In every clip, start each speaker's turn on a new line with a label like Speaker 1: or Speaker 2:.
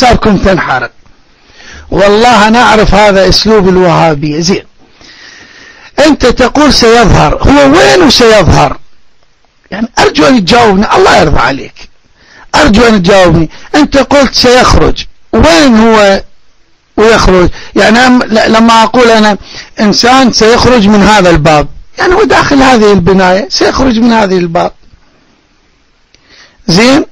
Speaker 1: أعصابكم تنحرق. والله أنا أعرف هذا أسلوب الوهابية. زين، أنت تقول سيظهر، هو وين سيظهر؟ يعني أرجو أن تجاوبني، الله يرضى عليك، أرجو أن تجاوبني. أنت قلت سيخرج، وين هو ويخرج؟ يعني لما أقول أنا إنسان سيخرج من هذا الباب، يعني هو داخل هذه البناية سيخرج من هذه الباب. زين،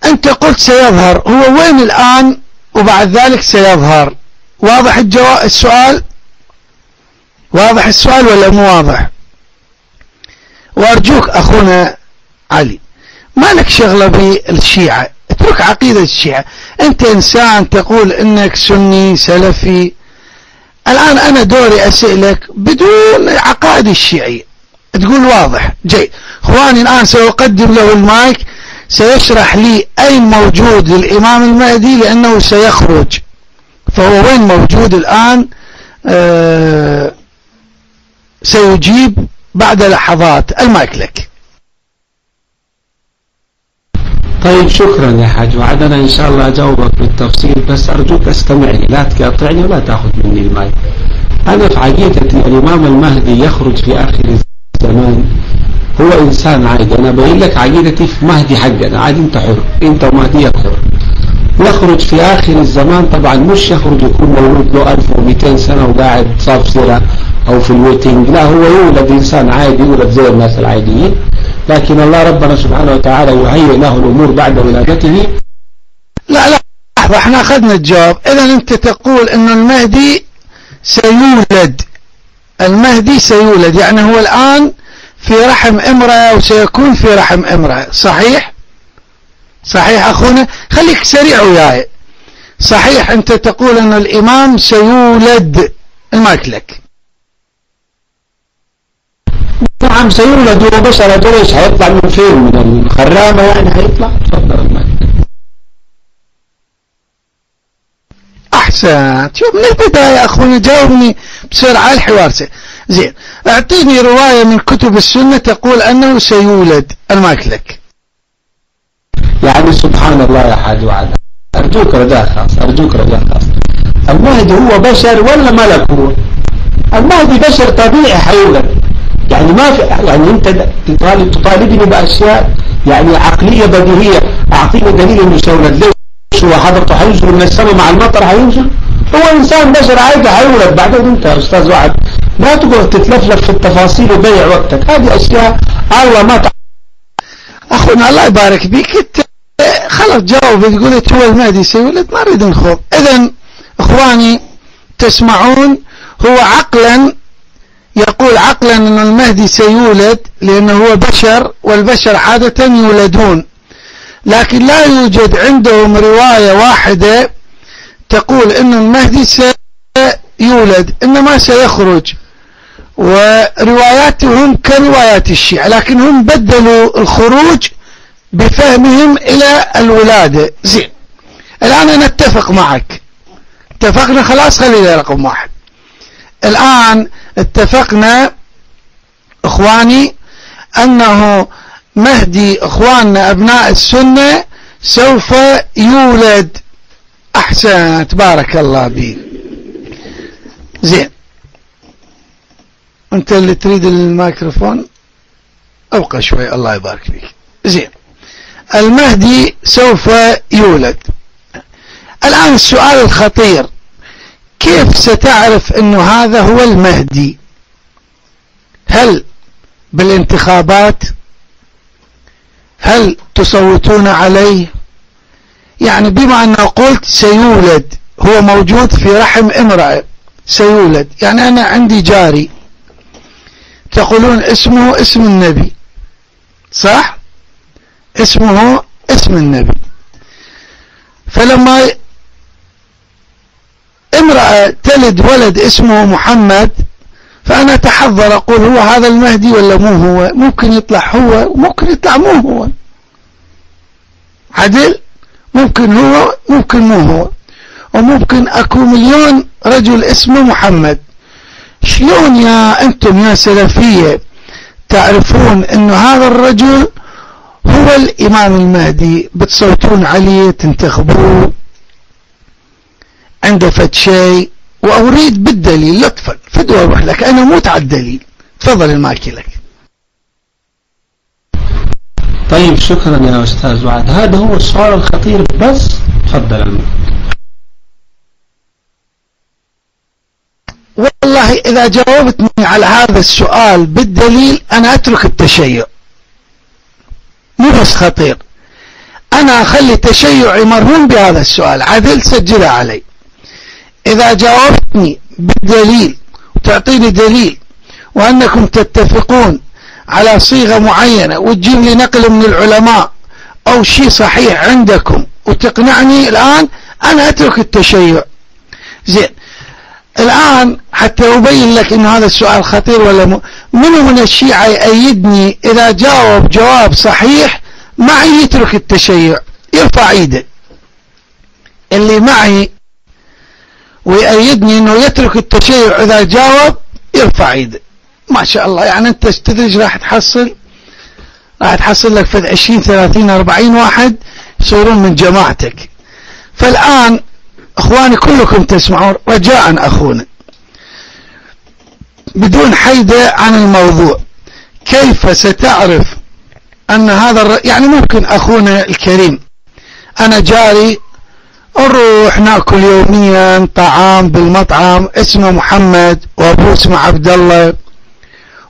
Speaker 1: أنت قلت سيظهر، هو وين الآن وبعد ذلك سيظهر؟ واضح السؤال؟ واضح السؤال ولا مو واضح؟ وأرجوك أخونا علي، ما لك شغلة بالشيعة، اترك عقيدة الشيعة. أنت إنسان تقول إنك سني سلفي، الآن أنا دوري أسألك بدون عقائد الشيعية، تقول واضح. جيد، إخواني الآن سأقدم له المايك، سيشرح لي أين موجود الإمام المهدي، لأنه سيخرج، فهو وين موجود الآن؟ سيجيب بعد لحظات. المايك لك.
Speaker 2: طيب شكرا يا حاج، وعدنا إن شاء الله أجاوبك بالتفصيل، بس أرجوك استمعني، لا تقاطعني ولا تأخذ مني المايك. أنا في عقيدتي الإمام المهدي يخرج في آخر الزمان، هو إنسان عادي. أنا بقول لك عقيدتي في مهدي حقنا عادي، أنت حر، أنت ومهديك حر. يخرج في آخر الزمان، طبعا مش يخرج يكون مولود له 1200 سنة وقاعد صافصرة أو في الويتنج، لا، هو يولد إنسان عادي، يولد زي الناس العاديين، لكن الله ربنا سبحانه وتعالى يهيئ له الأمور بعد ولادته.
Speaker 1: لا لحظة، احنا أخذنا الجواب. إذا أنت تقول أن المهدي سيولد، المهدي سيولد، يعني هو الآن في رحم امرأة وسيكون في رحم امرأة، صحيح؟ صحيح أخونا؟ خليك سريع وياي. صحيح، أنت تقول أن الإمام سيولد. المايك لك.
Speaker 2: نعم سيولد، هو بشر، أدري إيش هيطلع من فين؟ من الخرامة يعني هيطلع. تفضل المايك.
Speaker 1: أحسن، شوف من البداية أخونا، جاوبني بسرعة الحوار. زين، اعطيني رواية من كتب السنة تقول أنه سيولد. المايك لك.
Speaker 2: يعني سبحان الله يا حاج وعد، أرجوك رجاء خاص، أرجوك رجاء خاص. المهدي هو بشر ولا ملك؟ هو المهدي بشر طبيعي حيولد، يعني ما في، يعني أنت تطالبني بأشياء يعني عقلية بديهية. أعطيني دليل إنه سيولد. ليش هو حضرته حينزل من السماء مع المطر؟ حينزل، هو إنسان بشر عادي حيولد. بعدين أنت يا أستاذ وعد لا تقعد تتلفلف في التفاصيل وضيع وقتك، هذه أشياء الله ما
Speaker 1: أخونا الله يبارك بك، أنت خلاص جاوب، تقول هو المهدي سيولد، ما نريد نخوض. إذن إخواني تسمعون، هو عقلا يقول عقلا أن المهدي سيولد لأنه هو بشر، والبشر عادة يولدون، لكن لا يوجد عندهم رواية واحدة تقول أن المهدي سيولد، إنما سيخرج. ورواياتهم كروايات الشيعة، لكن هم بدلوا الخروج بفهمهم إلى الولادة. زين، الآن أنا اتفق معك، اتفقنا خلاص، خلينا رقم واحد. الآن اتفقنا إخواني أنه مهدي إخواننا أبناء السنة سوف يولد. أحسن، تبارك الله بي. زين، أنت اللي تريد الميكروفون أبقى شوي، الله يبارك فيك. زين، المهدي سوف يولد. الآن السؤال الخطير، كيف ستعرف أنه هذا هو المهدي؟ هل بالانتخابات؟ هل تصوتون عليه؟ يعني بما أنه قلت سيولد، هو موجود في رحم امرأة، سيولد، يعني أنا عندي جاري تقولون اسمه اسم النبي، صح؟ اسمه اسم النبي. فلما امرأة تلد ولد اسمه محمد، فأنا أتحضر أقول هو هذا المهدي ولا مو هو؟ ممكن يطلع هو وممكن يطلع مو هو، عدل، ممكن هو ممكن مو هو، وممكن أكو مليون رجل اسمه محمد. شلون يا أنتم يا سلفية تعرفون أنه هذا الرجل هو الإمام المهدي؟ بتصوتون عليه، تنتخبوه، عنده فد شيء وأريد بالدليل لطفا فدوا أروح لك أنا موت على الدليل. تفضل المايك لك.
Speaker 2: طيب شكرا يا أستاذ وعد، هذا هو السؤال الخطير بس. تفضل المايك.
Speaker 1: والله إذا جاوبتني على هذا السؤال بالدليل أنا أترك التشيع، مو بس خطير، أنا أخلي تشيعي مرهون بهذا السؤال. عدل سجلها علي. إذا جاوبتني بالدليل وتعطيني دليل وأنكم تتفقون على صيغة معينة وتجيب لي نقل من العلماء أو شيء صحيح عندكم وتقنعني الآن، أنا أترك التشيع. زين، الآن حتى أبين لك إن هذا السؤال خطير ولا منو من الشيعة يأيدني إذا جاوب جواب صحيح معي يترك التشيع؟ يرفع ايده. اللي معي ويأيدني إنه يترك التشيع إذا جاوب يرفع ايده. ما شاء الله، يعني أنت تدرج راح تحصل لك في 20 30 40 واحد يصيرون من جماعتك. فالآن اخواني كلكم تسمعون، رجاء اخونا بدون حيدة عن الموضوع، كيف ستعرف ان هذا يعني ممكن اخونا الكريم انا جاري نروح ناكل يوميا طعام بالمطعم اسمه محمد وابوه اسمه عبد الله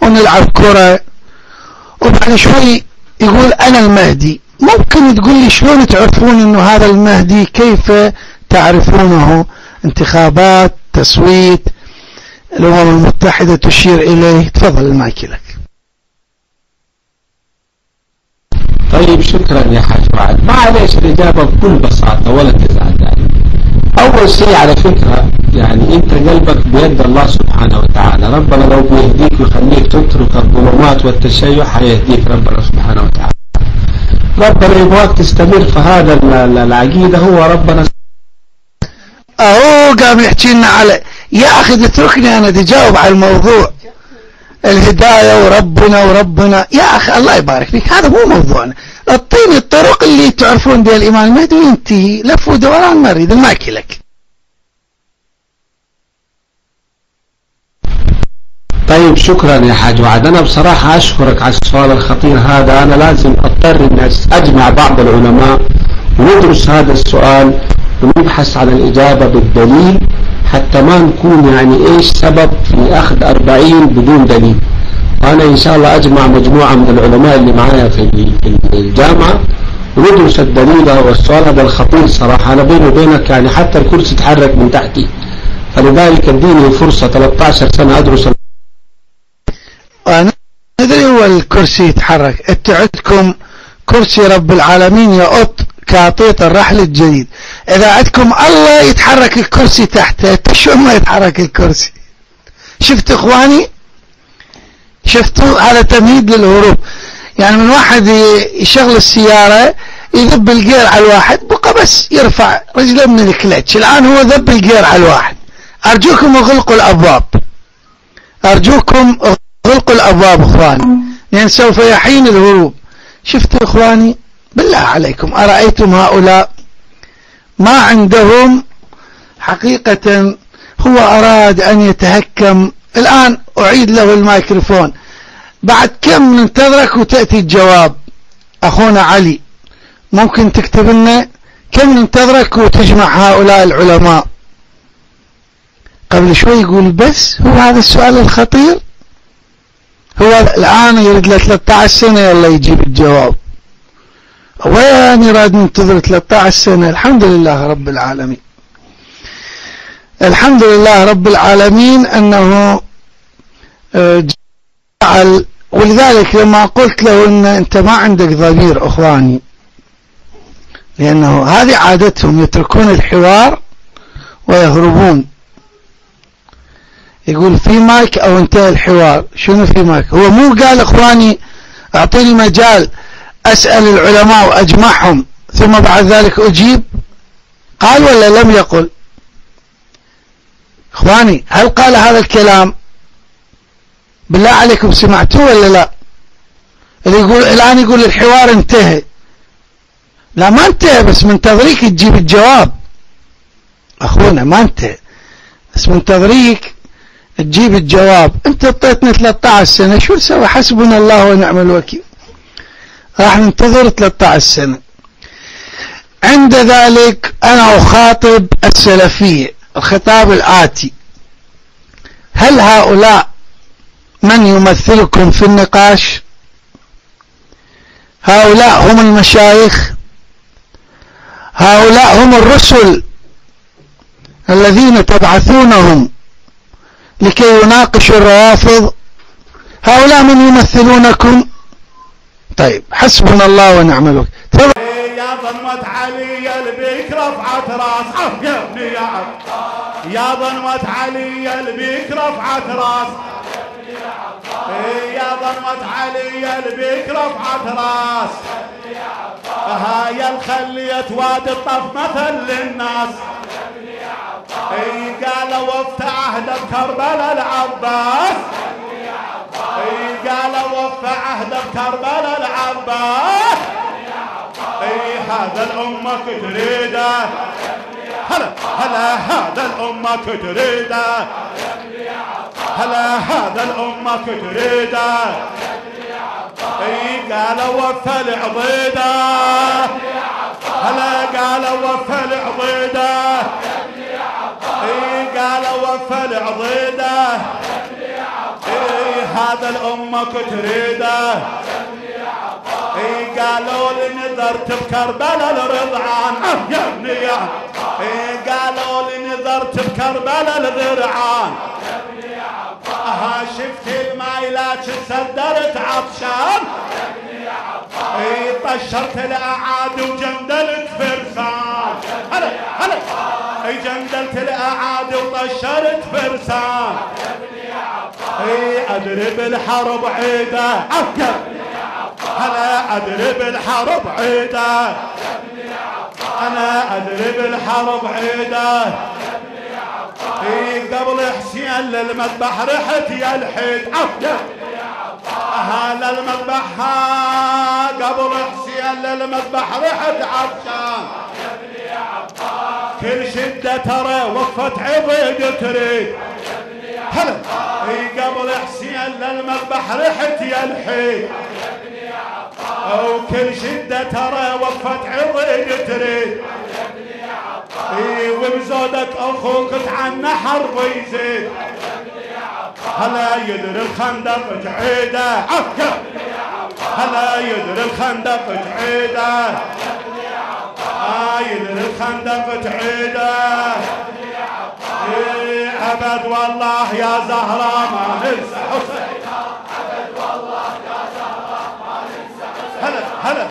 Speaker 1: ونلعب كرة، وبعد شوي يقول انا المهدي. ممكن تقول لي شلون تعرفون انه هذا المهدي؟ كيف تعرفونه؟ انتخابات، تصويت، الأمم المتحدة تشير إليه. تفضل المايك لك.
Speaker 2: طيب شكرا يا حاج وعد، معليش الإجابة بكل بساطة ولا تزعل يعني. أول شيء على فكرة يعني أنت قلبك بيد الله سبحانه وتعالى، ربنا لو بيهديك ويخليك تترك الظلمات والتشيع حيهديك ربنا سبحانه وتعالى. ربنا يبغاك تستمر في هذا العقيدة، هو ربنا
Speaker 1: اهو قام يحكي لنا على يا اخي اتركني انا تجاوب على الموضوع الهداية وربنا يا اخي الله يبارك فيك، هذا مو موضوعنا. اعطيني الطرق اللي تعرفون بها الامام المهدي وينتهي، لف ودوران ما اريد. المايك لك.
Speaker 2: طيب شكرا يا حاج وعد، انا بصراحة اشكرك على السؤال الخطير هذا. انا لازم اضطر اني اجمع بعض العلماء وندرس هذا السؤال ونبحث على الإجابة بالدليل حتى ما نكون يعني إيش سبب في أخذ 40 بدون دليل. وأنا إن شاء الله أجمع مجموعة من العلماء اللي معايا في الجامعة وندرس الدليل. والسؤال هذا الخطير صراحة، أنا بيني وبينك يعني حتى الكرسي يتحرك من تحتي، فلذلك اديني فرصة 13 سنة أدرس.
Speaker 1: أنا ندري هو الكرسي يتحرك، اتعدكم كرسي رب العالمين يا قط كعطيت الرحل الجديد. اذا عندكم الله يتحرك الكرسي تحته، شو ما يتحرك الكرسي. شفت اخواني؟ شفتوا؟ هذا تمهيد للهروب. يعني من واحد يشغل السيارة يذب الجير على الواحد بقى بس يرفع رجله من الكلتش، الان هو ذب الجير على الواحد. ارجوكم اغلقوا الابواب، ارجوكم اغلقوا الابواب اخواني، لان سوف يحين الهروب. شفتوا اخواني؟ بالله عليكم أرأيتم هؤلاء ما عندهم حقيقة، هو أراد أن يتهكم. الآن أعيد له الميكروفون، بعد كم ننتظرك وتأتي الجواب. أخونا علي ممكن تكتب لنا كم ننتظرك وتجمع هؤلاء العلماء؟ قبل شوي يقول بس هو هذا السؤال الخطير، هو الآن يريد له 13 سنة يلا يجيب الجواب. وين يراد ننتظر 13 سنة؟ الحمد لله رب العالمين، الحمد لله رب العالمين أنه جعل. ولذلك لما قلت له أن أنت ما عندك ضمير أخواني، لأنه هذه عادتهم، يتركون الحوار ويهربون. يقول في مايك أو انتهى الحوار. شنو في مايك؟ هو مو قال اخواني اعطيني مجال اسأل العلماء واجمعهم ثم بعد ذلك اجيب؟ قال ولا لم يقل؟ اخواني هل قال هذا الكلام؟ بالله عليكم سمعتوه ولا لا؟ اللي يقول الان يقول الحوار انتهى. لا ما انتهى، بس منتظريك تجيب الجواب. اخونا ما انت بس منتظريك تجيب الجواب. انت اعطيتني 13 سنة شو نسوي؟ حسبنا الله ونعم الوكيل. راح ننتظر 13 سنة. عند ذلك انا اخاطب السلفية الخطاب الآتي: هل هؤلاء من يمثلكم في النقاش؟ هؤلاء هم المشايخ؟ هؤلاء هم الرسل الذين تبعثونهم لكي يناقشوا الروافض؟ هؤلاء من يمثلونكم؟ طيب حسبنا الله ونعم الوكيل.
Speaker 3: يا ضمة علي البيك رفعت راس يا ابني يا ضمة علي البيك رفعت راس يا ضمة علي البيك رفعت راس هاي الخليت واد الطف مثل للناس قالوا وفت عهد بكربلاء العباس قالوا وفت عهد بكربلاء العباس هذا الأمة تريده هلا هذا الأمة تريده هلا هذا الأمة تريده قالوا وفى العضيده هلا قالوا وفى العضيده قالوا وفى العضيده هذا الأمة تريده قالوا لي نذرت بكربلاء الرضعان يا ابني قالوا لي نذرت بكربلاء الذرعان شفت المايلات صدرت عطشان طشرت الاعادي وجندلت فرسان هلا هلا جندلت الاعادي وطشرت فرسان ادري بالحرب عيده هلا ادري بالحرب عيده انا ادري بالحرب عيده قبل حسين للمذبح رحت يا الحيد هلا المذبح قبل حسين للمذبح رحت عطشان كل شدة ترى وقفت عضيد تريد هلا قبل حسين للمذبح رحت يا الحيد وكل شدة ترى وقفت عضيد تريد وبزودك اخوك تعنى حرب يزيد هلا يدري الخندق تعيده هلا يدري الخندق تعيده يدري الخندق تعيده ابد والله يا زهراء ما ننسى حسين ابد والله يا زهراء ما ننسى حسين هلا هلا